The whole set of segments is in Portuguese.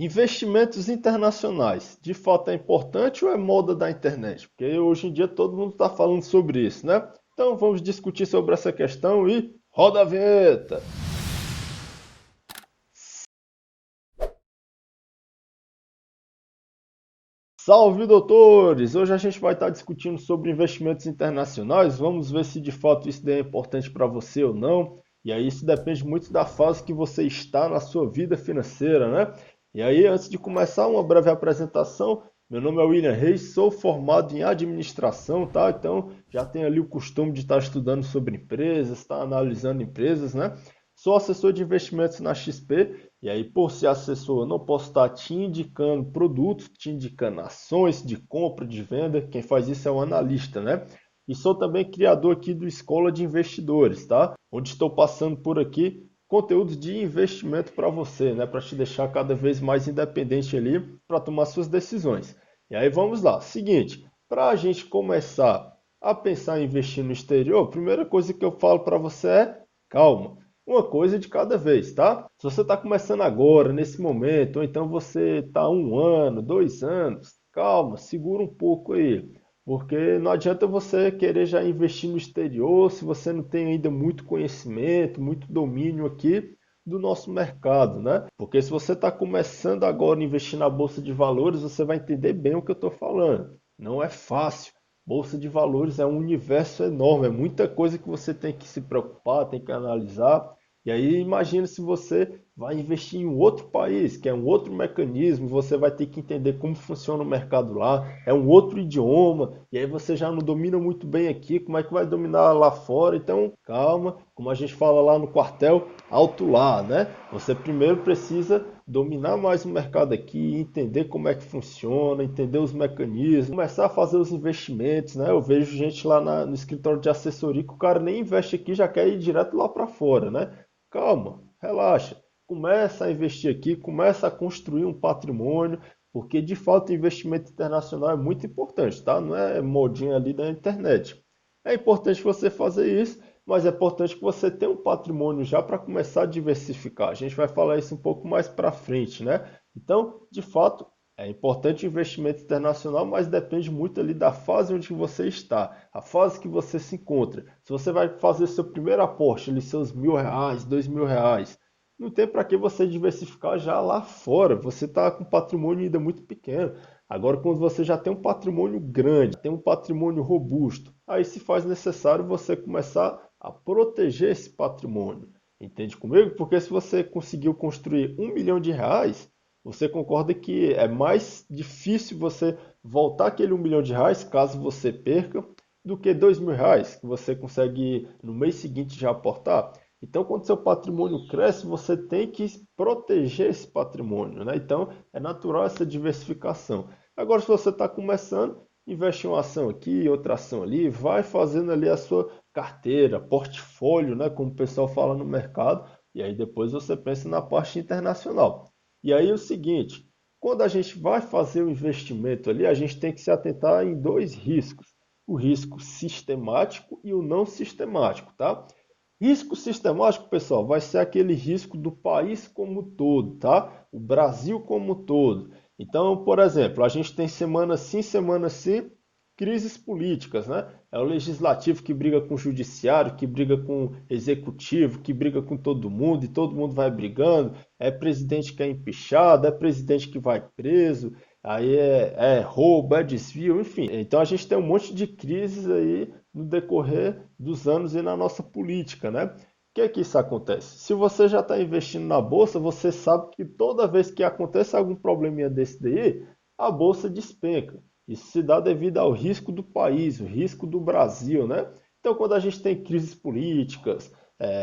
Investimentos internacionais, de fato é importante ou é moda da internet? Porque hoje em dia todo mundo está falando sobre isso, né? Então vamos discutir sobre essa questão e roda a vinheta! Salve, doutores! Hoje a gente vai estar discutindo sobre investimentos internacionais. Vamos ver se de fato isso daí é importante para você ou não. E aí isso depende muito da fase que você está na sua vida financeira, né? E aí, antes de começar, uma breve apresentação. Meu nome é William Reis, sou formado em administração, tá? Então já tenho ali o costume de estar estudando sobre empresas, estar analisando empresas, né? Sou assessor de investimentos na XP. E aí, por ser assessor, eu não posso estar te indicando produtos, te indicando ações de compra, de venda. Quem faz isso é o analista, né? E sou também criador aqui do Escola de Investidores, tá? Onde estou passando por aqui conteúdos de investimento para você, né? Para te deixar cada vez mais independente ali para tomar suas decisões. E aí vamos lá. Seguinte, para a gente começar a pensar em investir no exterior, a primeira coisa que eu falo para você é calma. Uma coisa de cada vez, tá? Se você está começando agora, nesse momento, ou então você está 1 ano, 2 anos, calma, segura um pouco aí. Porque não adianta você querer já investir no exterior se você não tem ainda muito conhecimento, muito domínio aqui do nosso mercado, né? Porque se você está começando agora a investir na Bolsa de Valores, você vai entender bem o que eu estou falando. Não é fácil. Bolsa de Valores é um universo enorme, é muita coisa que você tem que se preocupar, tem que analisar. E aí imagina se você vai investir em um outro país, que é um outro mecanismo, você vai ter que entender como funciona o mercado lá, é um outro idioma, e aí você já não domina muito bem aqui, como é que vai dominar lá fora? Então, calma, como a gente fala lá no quartel, alto lá, né? Você primeiro precisa dominar mais o mercado aqui, entender como é que funciona, entender os mecanismos, começar a fazer os investimentos, né? Eu vejo gente lá no escritório de assessoria que o cara nem investe aqui, já quer ir direto lá para fora, né? Calma, relaxa. Começa a investir aqui, começa a construir um patrimônio, porque de fato o investimento internacional é muito importante, tá? Não é modinha ali da internet. É importante você fazer isso, mas é importante que você tenha um patrimônio já para começar a diversificar. A gente vai falar isso um pouco mais para frente, né? Então, de fato, é importante o investimento internacional, mas depende muito ali da fase onde você está, a fase que você se encontra. Se você vai fazer seu primeiro aporte, ali, seus R$ 1.000, R$ 2.000, não tem para que você diversificar já lá fora. Você está com um patrimônio ainda muito pequeno. Agora, quando você já tem um patrimônio grande, tem um patrimônio robusto, aí se faz necessário você começar a proteger esse patrimônio. Entende comigo? Porque se você conseguiu construir R$ 1 milhão, você concorda que é mais difícil você voltar aquele R$ 1 milhão caso você perca do que R$ 2.000 que você consegue no mês seguinte já aportar? Então, quando seu patrimônio cresce, você tem que proteger esse patrimônio, né? Então, é natural essa diversificação. Agora, se você está começando, investe em uma ação aqui, outra ação ali, vai fazendo ali a sua carteira, portfólio, né? Como o pessoal fala no mercado, e aí depois você pensa na parte internacional. E aí é o seguinte, quando a gente vai fazer o investimento ali, a gente tem que se atentar em dois riscos. O risco sistemático e o não sistemático, tá? Risco sistemático, pessoal, vai ser aquele risco do país como um todo, tá? O Brasil como um todo. Então, por exemplo, a gente tem semana sim, crises políticas, né? É o legislativo que briga com o judiciário, que briga com o executivo, que briga com todo mundo e todo mundo vai brigando. É presidente que é empichado, é presidente que vai preso, aí é roubo, é desvio, enfim. Então a gente tem um monte de crises aí no decorrer dos anos e na nossa política, né? O que é que isso acontece? Se você já está investindo na bolsa, você sabe que toda vez que acontece algum probleminha desse daí, a bolsa despenca. Isso se dá devido ao risco do país, o risco do Brasil, né? Então, quando a gente tem crises políticas,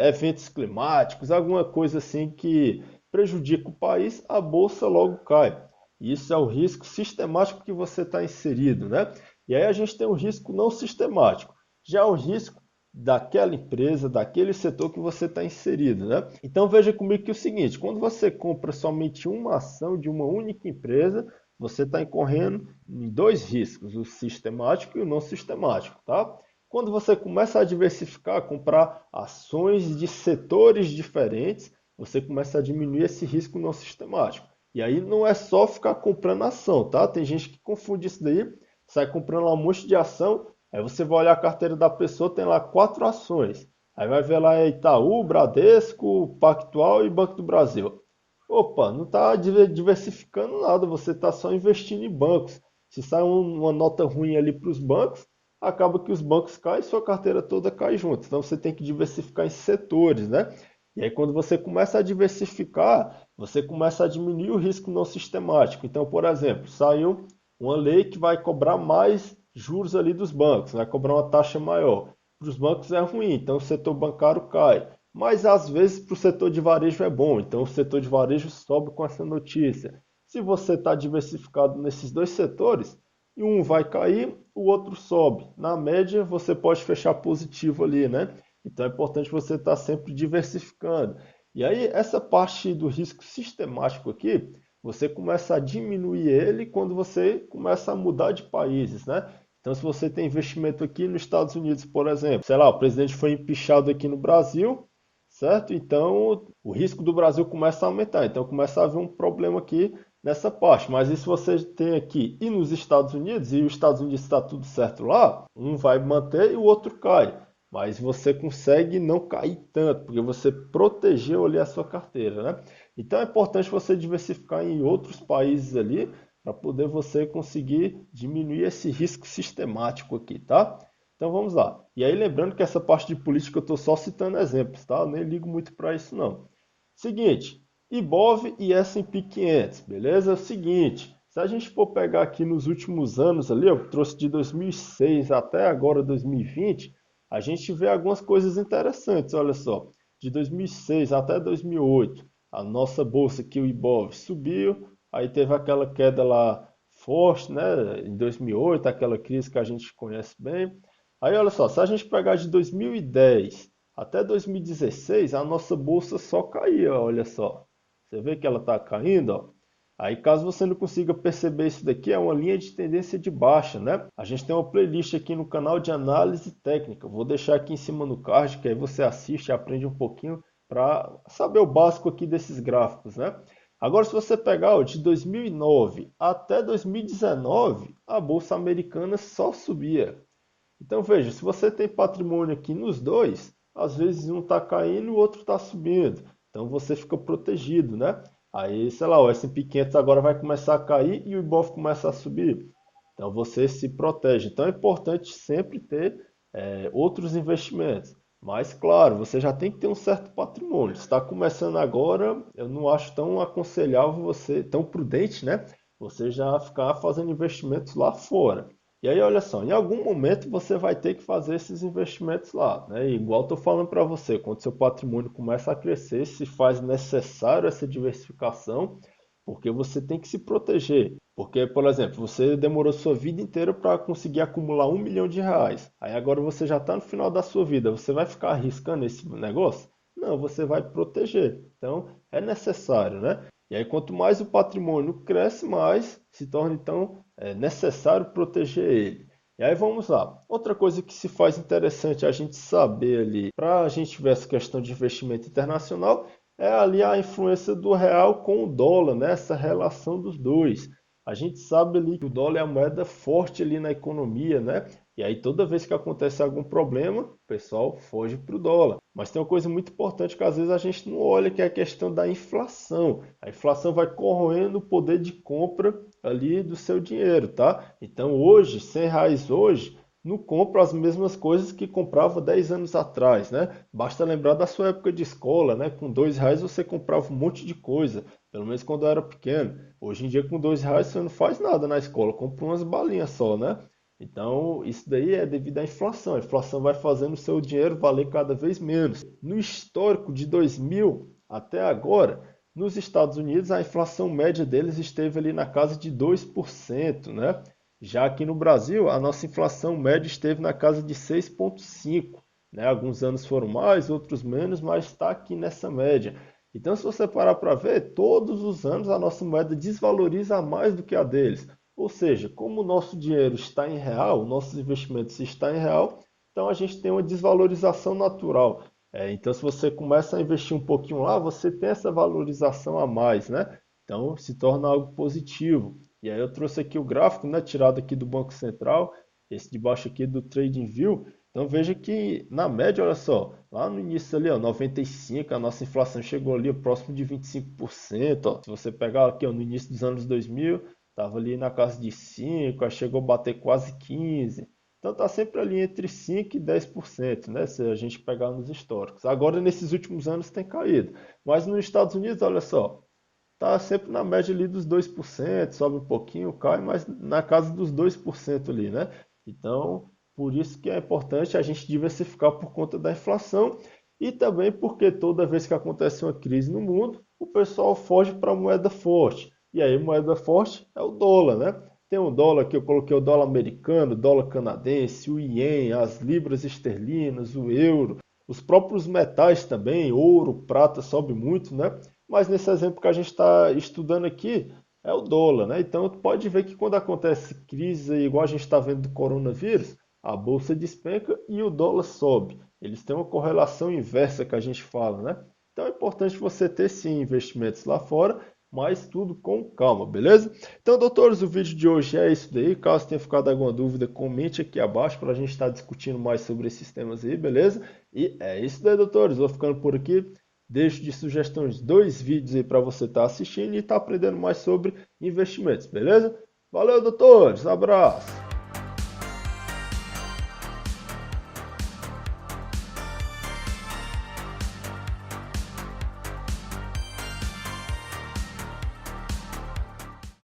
eventos climáticos, alguma coisa assim que prejudica o país, a bolsa logo cai. Isso é o risco sistemático que você está inserido, né? E aí a gente tem o risco não sistemático, já o risco daquela empresa, daquele setor que você está inserido, né? Então veja comigo que é o seguinte, quando você compra somente uma ação de uma única empresa, você está incorrendo em dois riscos, o sistemático e o não sistemático, tá? Quando você começa a diversificar, comprar ações de setores diferentes, você começa a diminuir esse risco não sistemático. E aí não é só ficar comprando ação, tá? Tem gente que confunde isso daí, sai comprando lá um monte de ação, aí você vai olhar a carteira da pessoa, tem lá 4 ações. Aí vai ver lá Itaú, Bradesco, Pactual e Banco do Brasil. Opa, não está diversificando nada, você está só investindo em bancos. Se sai uma nota ruim ali para os bancos, acaba que os bancos caem e sua carteira toda cai junto. Então você tem que diversificar em setores, né? E aí quando você começa a diversificar, você começa a diminuir o risco não sistemático. Então, por exemplo, saiu uma lei que vai cobrar mais juros ali dos bancos, vai cobrar uma taxa maior. Para os bancos é ruim, então o setor bancário cai. Mas às vezes para o setor de varejo é bom, então o setor de varejo sobe com essa notícia. Se você está diversificado nesses dois setores, e um vai cair, o outro sobe. Na média, você pode fechar positivo ali, né? Então é importante você estar sempre diversificando. E aí, essa parte do risco sistemático aqui, você começa a diminuir ele quando você começa a mudar de países, né? Então, se você tem investimento aqui nos Estados Unidos, por exemplo, sei lá, o presidente foi empichado aqui no Brasil, certo? Então, o risco do Brasil começa a aumentar. Então, começa a haver um problema aqui nessa parte. Mas e se você tem aqui e nos Estados Unidos, e os Estados Unidos está tudo certo lá, um vai manter e o outro cai. Mas você consegue não cair tanto, porque você protegeu ali a sua carteira, né? Então é importante você diversificar em outros países ali, para poder você conseguir diminuir esse risco sistemático aqui, tá? Então vamos lá. E aí lembrando que essa parte de política eu estou só citando exemplos, tá? Eu nem ligo muito para isso não. Seguinte, Ibov e S&P 500, beleza? É o seguinte, se a gente for pegar aqui nos últimos anos ali, eu trouxe de 2006 até agora 2020, a gente vê algumas coisas interessantes, olha só. De 2006 até 2008, a nossa bolsa aqui, o Ibov, subiu, aí teve aquela queda lá forte, né? Em 2008, aquela crise que a gente conhece bem. Aí, olha só, se a gente pegar de 2010 até 2016, a nossa bolsa só caía, olha só. Você vê que ela está caindo, ó. Aí, caso você não consiga perceber isso daqui, é uma linha de tendência de baixa, né? A gente tem uma playlist aqui no canal de análise técnica. Vou deixar aqui em cima no card, que aí você assiste e aprende um pouquinho para saber o básico aqui desses gráficos, né? Agora, se você pegar ó, de 2009 até 2019, a bolsa americana só subia. Então veja, se você tem patrimônio aqui nos dois, às vezes um está caindo e o outro está subindo. Então você fica protegido, né? Aí, sei lá, o S&P 500 agora vai começar a cair e o Ibov começa a subir. Então você se protege. Então é importante sempre ter outros investimentos. Mas claro, você já tem que ter um certo patrimônio. Se está começando agora, eu não acho tão aconselhável você, tão prudente, né? Você já ficar fazendo investimentos lá fora. E aí, olha só, em algum momento você vai ter que fazer esses investimentos lá, né? E igual estou falando para você, quando seu patrimônio começa a crescer, se faz necessário essa diversificação, porque você tem que se proteger. Porque, por exemplo, você demorou sua vida inteira para conseguir acumular R$ 1 milhão. Aí agora você já está no final da sua vida, você vai ficar arriscando esse negócio? Não, você vai proteger. Então, é necessário, né? E aí, quanto mais o patrimônio cresce, mais se torna, então, necessário proteger ele. E aí, vamos lá. Outra coisa que se faz interessante a gente saber ali, para a gente ver essa questão de investimento internacional, é ali a influência do real com o dólar, né? Essa relação dos dois. A gente sabe ali que o dólar é a moeda forte ali na economia, né? E aí toda vez que acontece algum problema, o pessoal foge para o dólar. Mas tem uma coisa muito importante que às vezes a gente não olha, que é a questão da inflação. A inflação vai corroendo o poder de compra ali do seu dinheiro, tá? Então hoje, R$ 100 hoje, não compra as mesmas coisas que comprava 10 anos atrás, né? Basta lembrar da sua época de escola, né? Com R$ 2 você comprava um monte de coisa, pelo menos quando eu era pequeno. Hoje em dia, com R$ 2 você não faz nada na escola, compra umas balinhas só, né? Então, isso daí é devido à inflação. A inflação vai fazendo o seu dinheiro valer cada vez menos. No histórico de 2000 até agora, nos Estados Unidos, a inflação média deles esteve ali na casa de 2%, né? Já aqui no Brasil, a nossa inflação média esteve na casa de 6,5%, né? Alguns anos foram mais, outros menos, mas está aqui nessa média. Então, se você parar para ver, todos os anos a nossa moeda desvaloriza mais do que a deles. Ou seja, como o nosso dinheiro está em real, nossos investimentos estão em real, então a gente tem uma desvalorização natural. Então, se você começa a investir um pouquinho lá, você tem essa valorização a mais, né? Então se torna algo positivo. E aí eu trouxe aqui o gráfico, né, tirado aqui do Banco Central, esse de baixo aqui do TradingView. Então veja que na média, olha só, lá no início ali, ó, 95, a nossa inflação chegou ali próximo de 25%, ó. Se você pegar aqui, ó, no início dos anos 2000, estava ali na casa de 5, aí chegou a bater quase 15. Então está sempre ali entre 5 e 10%, né? Se a gente pegar nos históricos. Agora, nesses últimos anos, tem caído. Mas nos Estados Unidos, olha só, está sempre na média ali dos 2%, sobe um pouquinho, cai, mas na casa dos 2% ali, né? Então, por isso que é importante a gente diversificar por conta da inflação e também porque toda vez que acontece uma crise no mundo, o pessoal foge para a moeda forte. E aí, moeda forte é o dólar, né? Tem o dólar que eu coloquei o dólar americano, o dólar canadense, o iene, as libras esterlinas, o euro, os próprios metais também, ouro, prata sobe muito, né? Mas nesse exemplo que a gente está estudando aqui é o dólar, né? Então tu pode ver que quando acontece crise, igual a gente está vendo do coronavírus, a bolsa despenca e o dólar sobe. Eles têm uma correlação inversa que a gente fala, né? Então é importante você ter sim investimentos lá fora, mas tudo com calma, beleza? Então, doutores, o vídeo de hoje é isso daí. Caso tenha ficado alguma dúvida, comente aqui abaixo para a gente estar discutindo mais sobre esses temas aí, beleza? E é isso daí, doutores. Vou ficando por aqui. Deixo de sugestões 2 vídeos aí para você estar assistindo e estar aprendendo mais sobre investimentos, beleza? Valeu, doutores. Abraço.